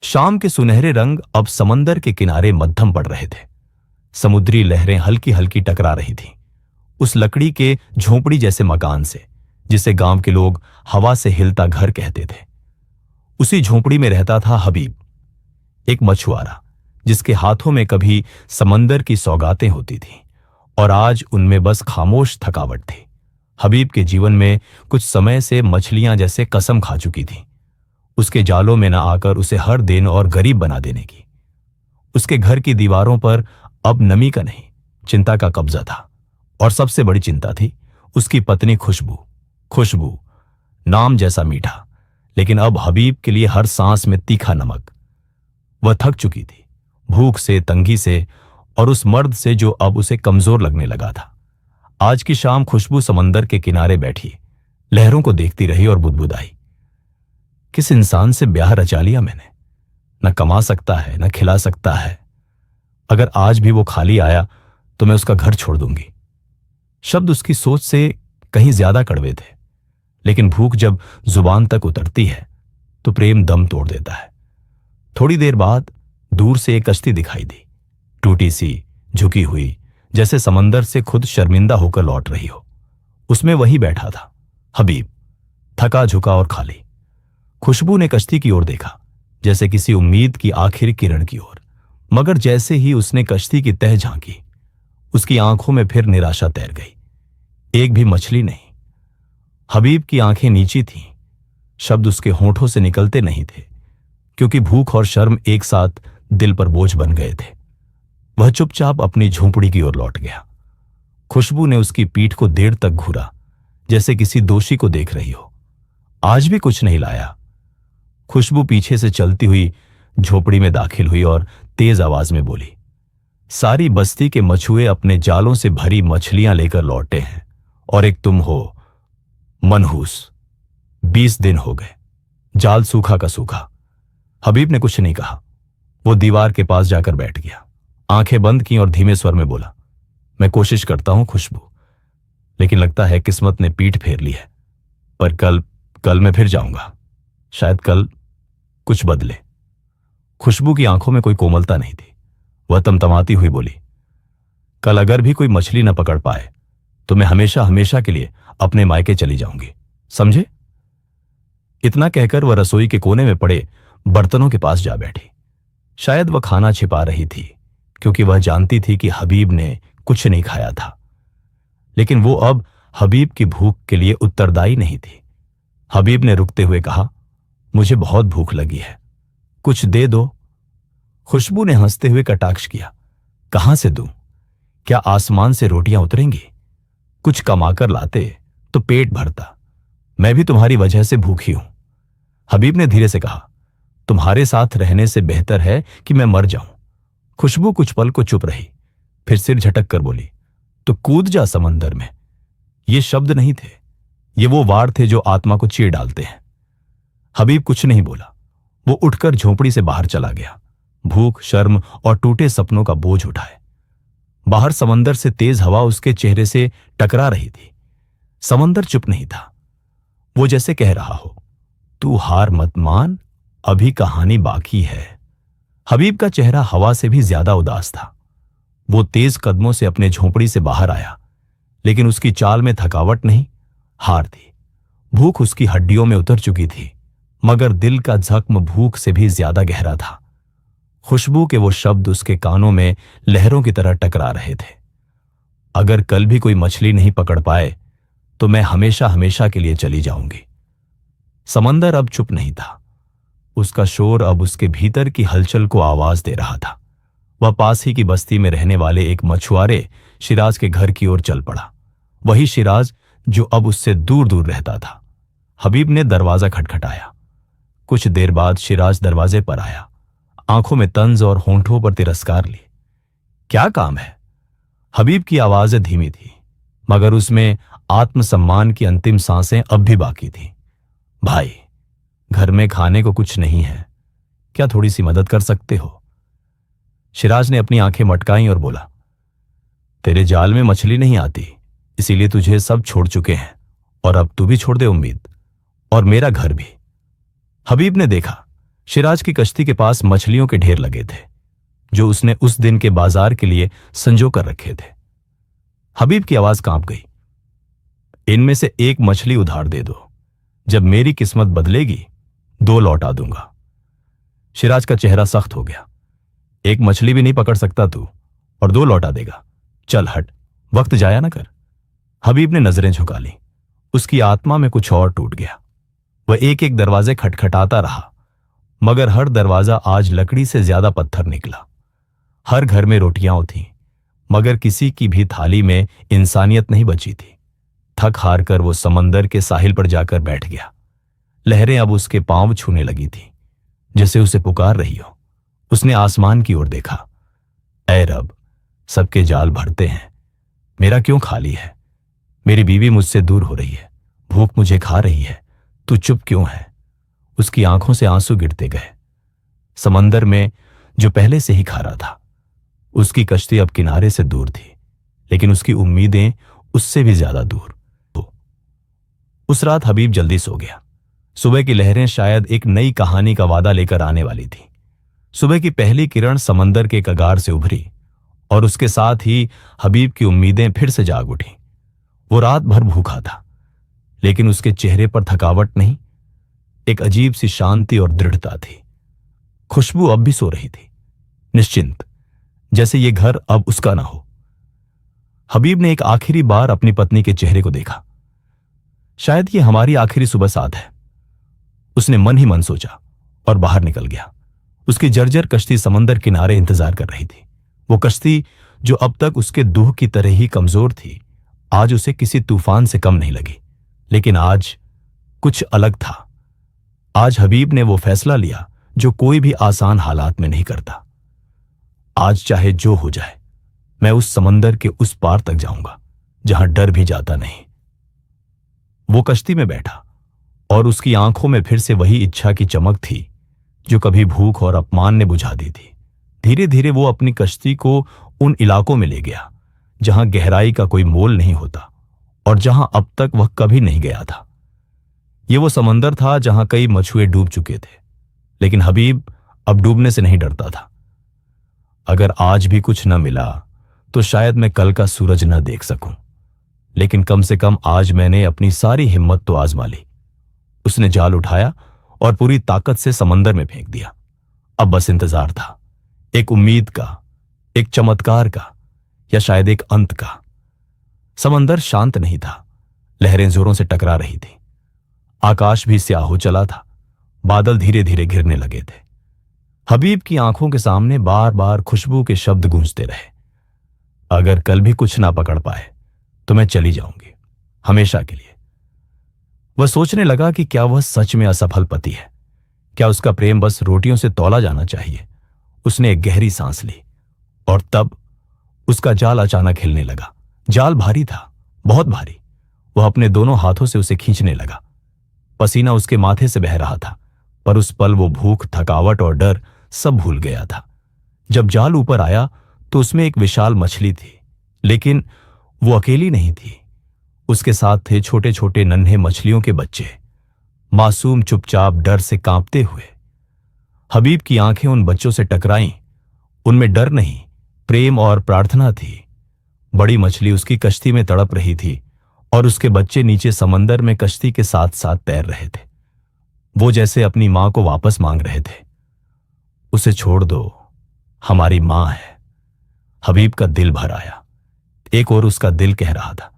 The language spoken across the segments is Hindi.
शाम के सुनहरे रंग अब समंदर के किनारे मध्यम पड़ रहे थे। समुद्री लहरें हल्की हल्की टकरा रही थीं उस लकड़ी के झोंपड़ी जैसे मकान से, जिसे गांव के लोग हवा से हिलता घर कहते थे। उसी झोंपड़ी में रहता था हबीब, एक मछुआरा जिसके हाथों में कभी समंदर की सौगातें होती थीं और आज उनमें बस खामोश थकावट थी। हबीब के जीवन में कुछ समय से मछलियां जैसे कसम खा चुकी थीं, उसके जालों में न आकर उसे हर दिन और गरीब बना देने की। उसके घर की दीवारों पर अब नमी का नहीं, चिंता का कब्जा था। और सबसे बड़ी चिंता थी उसकी पत्नी खुशबू। खुशबू नाम जैसा मीठा, लेकिन अब हबीब के लिए हर सांस में तीखा नमक। वह थक चुकी थी, भूख से, तंगी से और उस मर्द से जो अब उसे कमजोर लगने लगा था। आज की शाम खुशबू समंदर के किनारे बैठी लहरों को देखती रही और बुदबुदाई, किस इंसान से ब्याह रचा लिया मैंने। न कमा सकता है, न खिला सकता है। अगर आज भी वो खाली आया तो मैं उसका घर छोड़ दूंगी। शब्द उसकी सोच से कहीं ज्यादा कड़वे थे, लेकिन भूख जब जुबान तक उतरती है तो प्रेम दम तोड़ देता है। थोड़ी देर बाद दूर से एक कश्ती दिखाई दी, टूटी सी, झुकी हुई, जैसे समंदर से खुद शर्मिंदा होकर लौट रही हो। उसमें वही बैठा था हबीब, थका झुका और खाली। खुशबू ने कश्ती की ओर देखा, जैसे किसी उम्मीद की आखिरी किरण की ओर, मगर जैसे ही उसने कश्ती की तह झांकी, उसकी आंखों में फिर निराशा तैर गई। एक भी मछली नहीं। हबीब की आंखें नीची थीं, शब्द उसके होंठों से निकलते नहीं थे, क्योंकि भूख और शर्म एक साथ दिल पर बोझ बन गए थे। वह चुपचाप अपनी झोंपड़ी की ओर लौट गया। खुशबू ने उसकी पीठ को देर तक घूरा, जैसे किसी दोषी को देख रही हो। आज भी कुछ नहीं लाया। खुशबू पीछे से चलती हुई झोपड़ी में दाखिल हुई और तेज आवाज में बोली, सारी बस्ती के मछुए अपने जालों से भरी मछलियां लेकर लौटे हैं और एक तुम हो, मनहूस। 20 दिन हो गए, जाल सूखा का सूखा। हबीब ने कुछ नहीं कहा। वो दीवार के पास जाकर बैठ गया, आंखें बंद की और धीमे स्वर में बोला, मैं कोशिश करता हूं खुशबू, लेकिन लगता है किस्मत ने पीठ फेर ली है। पर कल मैं फिर जाऊंगा। शायद कल कुछ बदले। खुशबू की आंखों में कोई कोमलता नहीं थी। वह तमतमाती हुई बोली, कल अगर भी कोई मछली न पकड़ पाए तो मैं हमेशा हमेशा के लिए अपने मायके चली जाऊंगी, समझे? इतना कहकर वह रसोई के कोने में पड़े बर्तनों के पास जा बैठी। शायद वह खाना छिपा रही थी, क्योंकि वह जानती थी कि हबीब ने कुछ नहीं खाया था। लेकिन वो अब हबीब की भूख के लिए उत्तरदायी नहीं थी। हबीब ने रुकते हुए कहा, मुझे बहुत भूख लगी है, कुछ दे दो। खुशबू ने हंसते हुए कटाक्ष किया, कहां से दूं? क्या आसमान से रोटियां उतरेंगी? कुछ कमाकर लाते तो पेट भरता। मैं भी तुम्हारी वजह से भूखी हूं। हबीब ने धीरे से कहा, तुम्हारे साथ रहने से बेहतर है कि मैं मर जाऊं। खुशबू कुछ पल को चुप रही, फिर सिर झटक कर बोली, तो कूद जा समंदर में। ये शब्द नहीं थे, ये वो वार थे जो आत्मा को चीर डालते हैं। हबीब कुछ नहीं बोला। वो उठकर झोंपड़ी से बाहर चला गया, भूख, शर्म और टूटे सपनों का बोझ उठाए। बाहर समंदर से तेज हवा उसके चेहरे से टकरा रही थी। समंदर चुप नहीं था, वो जैसे कह रहा हो, तू हार मत मान, अभी कहानी बाकी है। हबीब का चेहरा हवा से भी ज्यादा उदास था। वो तेज कदमों से अपने झोंपड़ी से बाहर आया, लेकिन उसकी चाल में थकावट नहीं, हार थी। भूख उसकी हड्डियों में उतर चुकी थी, मगर दिल का जख्म भूख से भी ज्यादा गहरा था। खुशबू के वो शब्द उसके कानों में लहरों की तरह टकरा रहे थे, अगर कल भी कोई मछली नहीं पकड़ पाए तो मैं हमेशा हमेशा के लिए चली जाऊंगी। समंदर अब चुप नहीं था, उसका शोर अब उसके भीतर की हलचल को आवाज दे रहा था। वह पास ही की बस्ती में रहने वाले एक मछुआरे शिराज के घर की ओर चल पड़ा, वही शिराज जो अब उससे दूर दूर रहता था। हबीब ने दरवाजा खटखटाया। कुछ देर बाद शिराज दरवाजे पर आया, आंखों में तंज और होंठों पर तिरस्कार लिए। क्या काम है? हबीब की आवाज धीमी थी, मगर उसमें आत्मसम्मान की अंतिम सांसें अब भी बाकी थीं। भाई, घर में खाने को कुछ नहीं है, क्या थोड़ी सी मदद कर सकते हो? शिराज ने अपनी आंखें मटकाईं और बोला, तेरे जाल में मछली नहीं आती, इसीलिए तुझे सब छोड़ चुके हैं, और अब तू भी छोड़ दे उम्मीद, और मेरा घर भी। हबीब ने देखा शिराज की कश्ती के पास मछलियों के ढेर लगे थे जो उसने उस दिन के बाजार के लिए संजो कर रखे थे। हबीब की आवाज कांप गई। इनमें से एक मछली उधार दे दो, जब मेरी किस्मत बदलेगी 2 लौटा दूंगा। शिराज का चेहरा सख्त हो गया। एक मछली भी नहीं पकड़ सकता तू और 2 लौटा देगा? चल हट, वक्त जाया ना कर। हबीब ने नजरें झुका ली। उसकी आत्मा में कुछ और टूट गया। वह एक एक दरवाजे खटखटाता रहा, मगर हर दरवाजा आज लकड़ी से ज्यादा पत्थर निकला। हर घर में रोटियां थीं, मगर किसी की भी थाली में इंसानियत नहीं बची थी। थक हार कर वो समंदर के साहिल पर जाकर बैठ गया। लहरें अब उसके पांव छूने लगी थी, जैसे उसे पुकार रही हो। उसने आसमान की ओर देखा। ऐ रब, सबके जाल भरते हैं, मेरा क्यों खाली है? मेरी बीवी मुझसे दूर हो रही है, भूख मुझे खा रही है, तू चुप क्यों है? उसकी आंखों से आंसू गिरते गए। समंदर में जो पहले से ही खारा था, उसकी कश्ती अब किनारे से दूर थी, लेकिन उसकी उम्मीदें उससे भी ज्यादा दूर। उस रात हबीब जल्दी सो गया। सुबह की लहरें शायद एक नई कहानी का वादा लेकर आने वाली थी। सुबह की पहली किरण समंदर के कगार से उभरी और उसके साथ ही हबीब की उम्मीदें फिर से जाग उठी। वो रात भर भूखा था, लेकिन उसके चेहरे पर थकावट नहीं, एक अजीब सी शांति और दृढ़ता थी। खुशबू अब भी सो रही थी, निश्चिंत, जैसे ये घर अब उसका ना हो। हबीब ने एक आखिरी बार अपनी पत्नी के चेहरे को देखा। शायद ये हमारी आखिरी सुबह साथ है, उसने मन ही मन सोचा और बाहर निकल गया। उसकी जर्जर कश्ती समंदर किनारे इंतजार कर रही थी। वो कश्ती जो अब तक उसके दूह की तरह ही कमजोर थी, आज उसे किसी तूफान से कम नहीं लगी। लेकिन आज कुछ अलग था। आज हबीब ने वो फैसला लिया जो कोई भी आसान हालात में नहीं करता। आज चाहे जो हो जाए, मैं उस समंदर के उस पार तक जाऊंगा जहां डर भी जाता नहीं। वो कश्ती में बैठा और उसकी आंखों में फिर से वही इच्छा की चमक थी जो कभी भूख और अपमान ने बुझा दी थी। धीरे धीरे वो अपनी कश्ती को उन इलाकों में ले गया जहां गहराई का कोई मोल नहीं होता और जहां अब तक वह कभी नहीं गया था। ये वो समंदर था जहां कई मछुए डूब चुके थे, लेकिन हबीब अब डूबने से नहीं डरता था। अगर आज भी कुछ न मिला तो शायद मैं कल का सूरज न देख सकूं, लेकिन कम से कम आज मैंने अपनी सारी हिम्मत तो आजमा ली। उसने जाल उठाया और पूरी ताकत से समंदर में फेंक दिया। अब बस इंतजार था, एक उम्मीद का, एक चमत्कार का, या शायद एक अंत का। समंदर शांत नहीं था, लहरें जोरों से टकरा रही थी। आकाश भी स्याह हो चला था, बादल धीरे धीरे घिरने लगे थे। हबीब की आंखों के सामने बार बार खुशबू के शब्द गूंजते रहे। अगर कल भी कुछ ना पकड़ पाए तो मैं चली जाऊंगी, हमेशा के लिए। वह सोचने लगा कि क्या वह सच में असफल पति है? क्या उसका प्रेम बस रोटियों से तौला जाना चाहिए? उसने एक गहरी सांस ली और तब उसका जाल अचानक हिलने लगा। जाल भारी था, बहुत भारी। वह अपने दोनों हाथों से उसे खींचने लगा। पसीना उसके माथे से बह रहा था, पर उस पल वो भूख, थकावट और डर सब भूल गया था। जब जाल ऊपर आया तो उसमें एक विशाल मछली थी, लेकिन वो अकेली नहीं थी। उसके साथ थे छोटे छोटे नन्हे मछलियों के बच्चे, मासूम, चुपचाप, डर से कांपते हुए। हबीब की आंखें उन बच्चों से टकराईं। उनमें डर नहीं, प्रेम और प्रार्थना थी। बड़ी मछली उसकी कश्ती में तड़प रही थी और उसके बच्चे नीचे समंदर में कश्ती के साथ साथ तैर रहे थे। वो जैसे अपनी मां को वापस मांग रहे थे। उसे छोड़ दो, हमारी मां है। हबीब का दिल भर आया। एक और उसका दिल कह रहा था,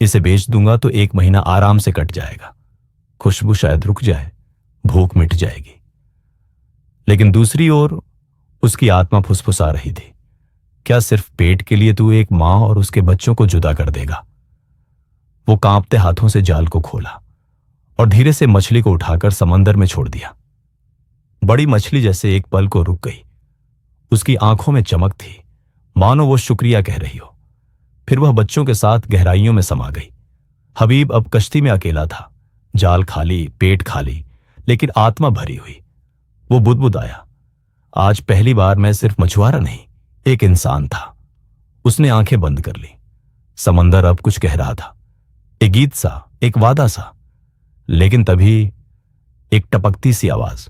इसे बेच दूंगा तो 1 महीना आराम से कट जाएगा, खुशबू शायद रुक जाए, भूख मिट जाएगी। लेकिन दूसरी ओर उसकी आत्मा फुसफुसा रही थी, क्या सिर्फ पेट के लिए तू एक मां और उसके बच्चों को जुदा कर देगा? वो कांपते हाथों से जाल को खोला और धीरे से मछली को उठाकर समंदर में छोड़ दिया। बड़ी मछली जैसे एक पल को रुक गई। उसकी आंखों में चमक थी, मानो वो शुक्रिया कह रही हो। फिर वह बच्चों के साथ गहराइयों में समा गई। हबीब अब कश्ती में अकेला था, जाल खाली, पेट खाली, लेकिन आत्मा भरी हुई। वो बुदबुदाया, आज पहली बार मैं सिर्फ मछुआरा नहीं, एक इंसान था। उसने आंखें बंद कर ली। समंदर अब कुछ कह रहा था, एक गीत सा, एक वादा सा। लेकिन तभी एक टपकती सी आवाज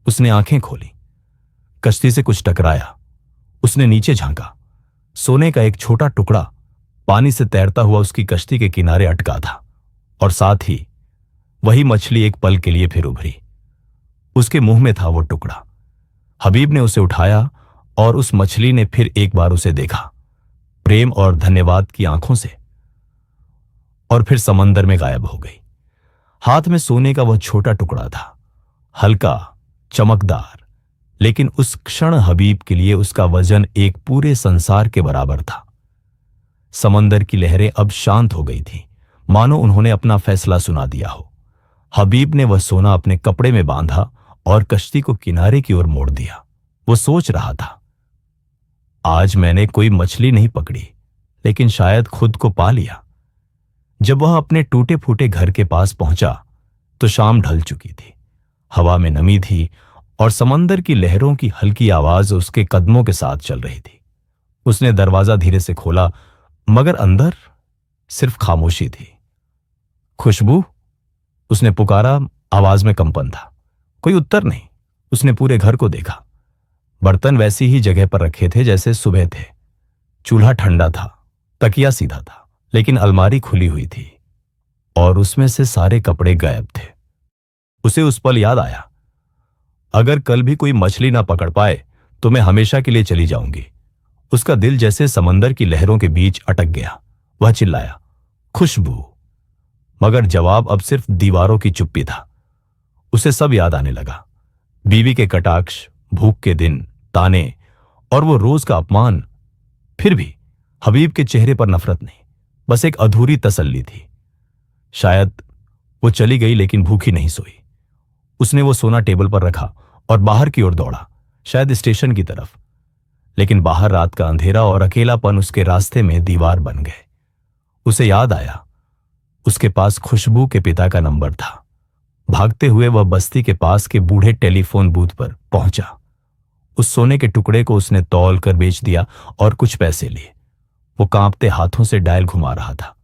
उसने आंखें खोली, कश्ती से कुछ टकराया। उसने नीचे झांका। सोने का एक छोटा टुकड़ा पानी से तैरता हुआ उसकी कश्ती के किनारे अटका था, और साथ ही वही मछली एक पल के लिए फिर उभरी। उसके मुंह में था वो टुकड़ा। हबीब ने उसे उठाया और उस मछली ने फिर एक बार उसे देखा, प्रेम और धन्यवाद की आंखों से, और फिर समंदर में गायब हो गई। हाथ में सोने का वह छोटा टुकड़ा था, हल्का, चमकदार, लेकिन उस क्षण हबीब के लिए उसका वजन एक पूरे संसार के बराबर था। समंदर की लहरें अब शांत हो गई थीं, मानो उन्होंने अपना फैसला सुना दिया हो। हबीब ने वह सोना अपने कपड़े में बांधा और कश्ती को किनारे की ओर मोड़ दिया। वो सोच रहा था, आज मैंने कोई मछली नहीं पकड़ी, लेकिन शायद खुद को पा लिया। जब वह अपने टूटे फूटे घर के पास पहुंचा तो शाम ढल चुकी थी। हवा में नमी थी और समंदर की लहरों की हल्की आवाज उसके कदमों के साथ चल रही थी। उसने दरवाजा धीरे से खोला, मगर अंदर सिर्फ खामोशी थी। खुशबू, उसने पुकारा। आवाज में कंपन था। कोई उत्तर नहीं। उसने पूरे घर को देखा। बर्तन वैसी ही जगह पर रखे थे जैसे सुबह थे। चूल्हा ठंडा था, तकिया सीधा था, लेकिन अलमारी खुली हुई थी और उसमें से सारे कपड़े गायब थे। उसे उस पल याद आया, अगर कल भी कोई मछली ना पकड़ पाए तो मैं हमेशा के लिए चली जाऊंगी। उसका दिल जैसे समंदर की लहरों के बीच अटक गया। वह चिल्लाया, खुशबू, मगर जवाब अब सिर्फ दीवारों की चुप्पी था। उसे सब याद आने लगा, बीवी के कटाक्ष, भूख के दिन, ताने और वो रोज का अपमान। फिर भी हबीब के चेहरे पर नफरत नहीं, बस एक अधूरी तसल्ली थी। शायद वो चली गई लेकिन भूखी नहीं सोई। उसने वो सोना टेबल पर रखा और बाहर की ओर दौड़ा, शायद स्टेशन की तरफ। लेकिन बाहर रात का अंधेरा और अकेलापन उसके रास्ते में दीवार बन गए। उसे याद आया, उसके पास खुशबू के पिता का नंबर था। भागते हुए वह बस्ती के पास के बूढ़े टेलीफोन बूथ पर पहुंचा। उस सोने के टुकड़े को उसने तौल कर बेच दिया और कुछ पैसे लिए। वो कांपते हाथों से डायल घुमा रहा था।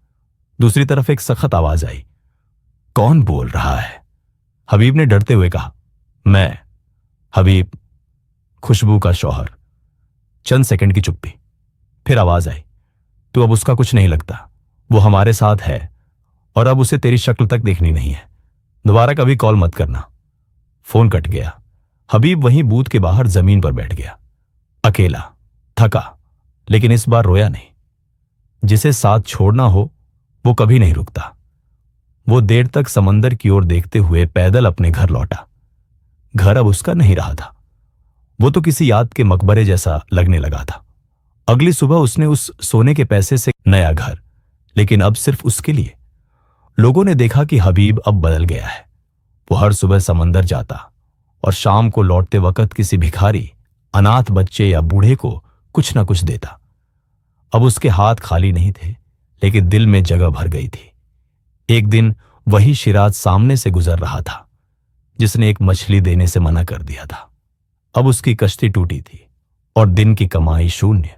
दूसरी तरफ एक सख्त आवाज आई, कौन बोल रहा है? हबीब ने डरते हुए कहा, मैं। हबीब, खुशबू का शौहर। चंद सेकंड की चुप्पी, फिर आवाज आई, तू अब उसका कुछ नहीं लगता। वो हमारे साथ है और अब उसे तेरी शक्ल तक देखनी नहीं है। दोबारा कभी कॉल मत करना। फोन कट गया। हबीब वहीं बूथ के बाहर जमीन पर बैठ गया, अकेला, थका, लेकिन इस बार रोया नहीं। जिसे साथ छोड़ना हो वो कभी नहीं रुकता। वो देर तक समंदर की ओर देखते हुए पैदल अपने घर लौटा। घर अब उसका नहीं रहा था। वो तो किसी याद के मकबरे जैसा लगने लगा था। अगली सुबह उसने उस सोने के पैसे से नया घर, लेकिन अब सिर्फ उसके लिए। लोगों ने देखा कि हबीब अब बदल गया है। वो हर सुबह समंदर जाता और शाम को लौटते वक्त किसी भिखारी, अनाथ बच्चे या बूढ़े को कुछ ना कुछ देता। अब उसके हाथ खाली नहीं थे, लेकिन दिल में जगह भर गई थी। एक दिन वही शिराज सामने से गुजर रहा था जिसने एक मछली देने से मना कर दिया था। अब उसकी कश्ती टूटी थी और दिन की कमाई शून्य।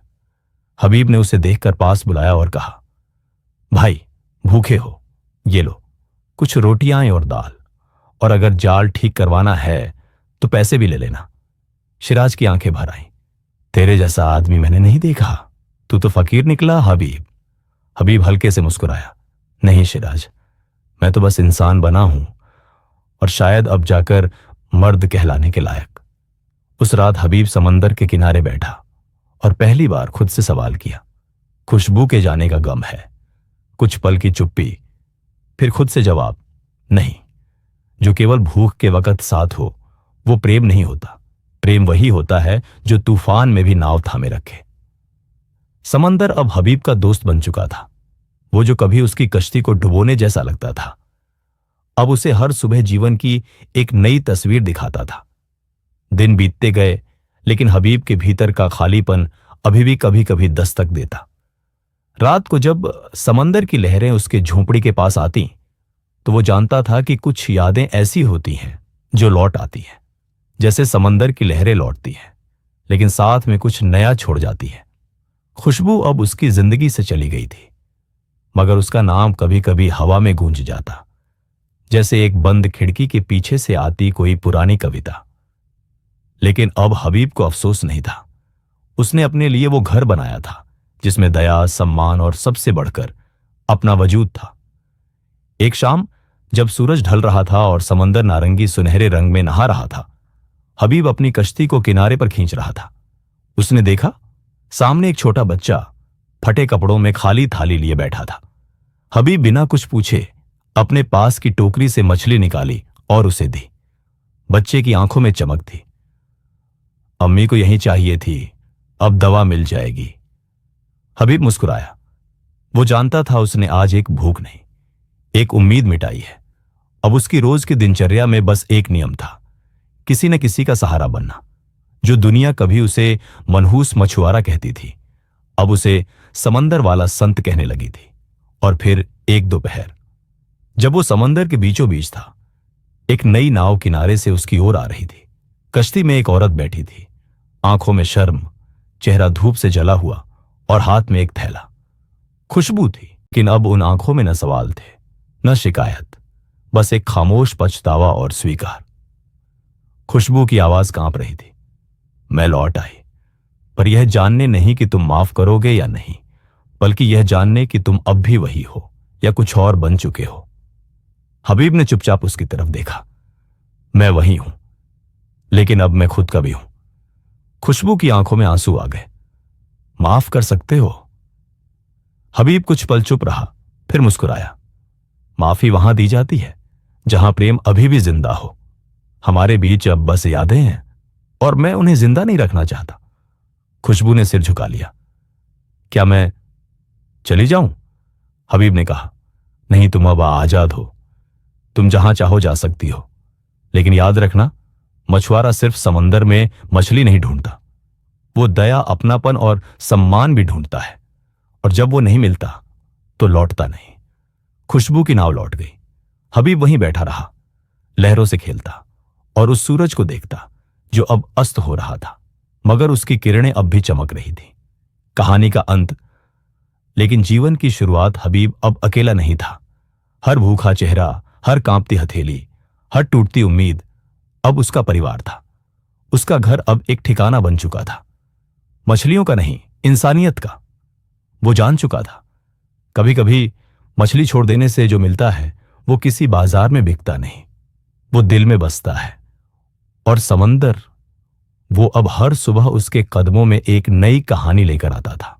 हबीब ने उसे देखकर पास बुलाया और कहा, भाई, भूखे हो, ये लो, कुछ रोटियां और दाल, और अगर जाल ठीक करवाना है तो पैसे भी ले लेना। शिराज की आंखें भर आईं। तेरे जैसा आदमी मैंने नहीं देखा, तू तो फकीर निकला हबीब। हबीब हल्के से मुस्कुराया, नहीं शिराज, मैं तो बस इंसान बना हूं और शायद अब जाकर मर्द कहलाने के लायक। उस रात हबीब समंदर के किनारे बैठा और पहली बार खुद से सवाल किया, खुशबू के जाने का गम है? कुछ पल की चुप्पी, फिर खुद से जवाब, नहीं। जो केवल भूख के वक्त साथ हो वो प्रेम नहीं होता। प्रेम वही होता है जो तूफान में भी नाव थामे रखे। समंदर अब हबीब का दोस्त बन चुका था। वो जो कभी उसकी कश्ती को डुबोने जैसा लगता था, अब उसे हर सुबह जीवन की एक नई तस्वीर दिखाता था। दिन बीतते गए, लेकिन हबीब के भीतर का खालीपन अभी भी कभी कभी दस्तक देता। रात को जब समंदर की लहरें उसके झोंपड़ी के पास आती तो वो जानता था कि कुछ यादें ऐसी होती हैं जो लौट आती हैं, जैसे समंदर की लहरें लौटती हैं, लेकिन साथ में कुछ नया छोड़ जाती है। खुशबू अब उसकी जिंदगी से चली गई थी, मगर उसका नाम कभी कभी हवा में गूंज जाता, जैसे एक बंद खिड़की के पीछे से आती कोई पुरानी कविता। लेकिन अब हबीब को अफसोस नहीं था। उसने अपने लिए वो घर बनाया था जिसमें दया, सम्मान और सबसे बढ़कर अपना वजूद था। एक शाम जब सूरज ढल रहा था और समंदर नारंगी सुनहरे रंग में नहा रहा था, हबीब अपनी कश्ती को किनारे पर खींच रहा था। उसने देखा सामने एक छोटा बच्चा फटे कपड़ों में खाली थाली लिए बैठा था। हबीब बिना कुछ पूछे अपने पास की टोकरी से मछली निकाली और उसे दी। बच्चे की आंखों में चमक थी। अम्मी को यही चाहिए थी, अब दवा मिल जाएगी। हबीब मुस्कुराया। वो जानता था उसने आज एक भूख नहीं, एक उम्मीद मिटाई है। अब उसकी रोज की दिनचर्या में बस एक नियम था, किसी न किसी का सहारा बनना। जो दुनिया कभी उसे मनहूस मछुआरा कहती थी, अब उसे समंदर वाला संत कहने लगी थी। और फिर एक दोपहर जब वो समंदर के बीचों बीच था, एक नई नाव किनारे से उसकी ओर आ रही थी। कश्ती में एक औरत बैठी थी, आंखों में शर्म, चेहरा धूप से जला हुआ और हाथ में एक थैला। खुशबू थी, लेकिन अब उन आंखों में न सवाल थे न शिकायत, बस एक खामोश पछतावा और स्वीकार। खुशबू की आवाज कांप रही थी। मैं लौट आई, पर यह जानने नहीं कि तुम माफ करोगे या नहीं, बल्कि यह जानने कि तुम अब भी वही हो या कुछ और बन चुके हो। हबीब ने चुपचाप उसकी तरफ देखा। मैं वही हूं, लेकिन अब मैं खुद का भी हूं। खुशबू की आंखों में आंसू आ गए। माफ कर सकते हो? हबीब कुछ पल चुप रहा, फिर मुस्कुराया। माफी वहां दी जाती है जहां प्रेम अभी भी जिंदा हो। हमारे बीच अब बस यादें हैं और मैं उन्हें जिंदा नहीं रखना चाहता। खुशबू ने सिर झुका लिया। क्या मैं चली जाऊं? हबीब ने कहा। नहीं, तुम अब आजाद हो। तुम जहां चाहो जा सकती हो, लेकिन याद रखना, मछुआरा सिर्फ समंदर में मछली नहीं ढूंढता, वो दया, अपनापन और सम्मान भी ढूंढता है। और जब वो नहीं मिलता तो लौटता नहीं। खुशबू की नाव लौट गई। हबीब वहीं बैठा रहा, लहरों से खेलता और उस सूरज को देखता जो अब अस्त हो रहा था, मगर उसकी किरणें अब भी चमक रही थी। कहानी का अंत, लेकिन जीवन की शुरुआत हबीब अब अकेला नहीं था। हर भूखा चेहरा, हर कांपती हथेली, हर टूटती उम्मीद अब उसका परिवार था। उसका घर अब एक ठिकाना बन चुका था, मछलियों का नहीं, इंसानियत का। वो जान चुका था कभी कभी मछली छोड़ देने से जो मिलता है वो किसी बाजार में बिकता नहीं, वो दिल में बसता है। और समंदर, वो अब हर सुबह उसके कदमों में एक नई कहानी लेकर आता था।